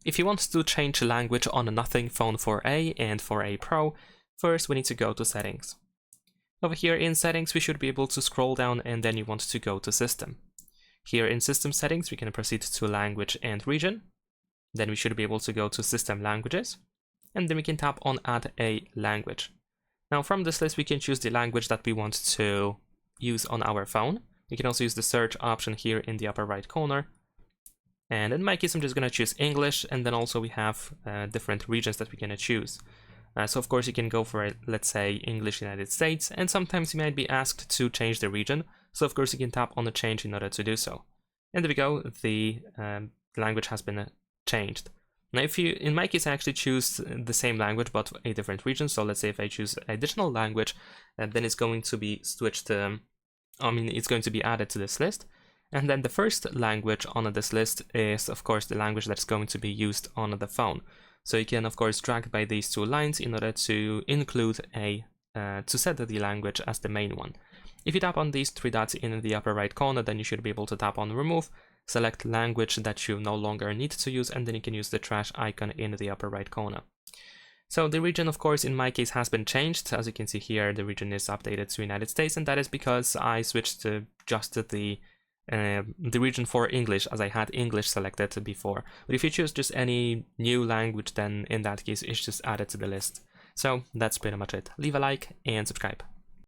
If you want to change language on a Nothing Phone 4a and 4a Pro, first we need to go to Settings. Over here in Settings, we should be able to scroll down, and then you want to go to System. Here in System Settings, we can proceed to Language and Region. Then we should be able to go to System Languages, and then we can tap on Add a Language. Now from this list, we can choose the language that we want to use on our phone. You can also use the search option here in the upper right corner. And in my case, I'm just going to choose English, and then also we have different regions that we can choose. So of course you can go for, let's say, English United States, and sometimes you might be asked to change the region. So of course you can tap on the change in order to do so. And there we go, the language has been changed. Now if you, in my case, I actually choose the same language but a different region. So let's say if I choose additional language, then it's going to be switched, it's going to be added to this list. And then the first language on this list is, of course, the language that's going to be used on the phone. So you can, of course, drag by these two lines in order to include to set the language as the main one. If you tap on these three dots in the upper right corner, then you should be able to tap on Remove, select language that you no longer need to use, and then you can use the trash icon in the upper right corner. So the region, of course, in my case has been changed. As you can see here, the region is updated to United States, and that is because I switched to just the region for English, as I had English selected before. But if you choose just any new language, then in that case it's just added to the list. So that's pretty much it. Leave a like and subscribe.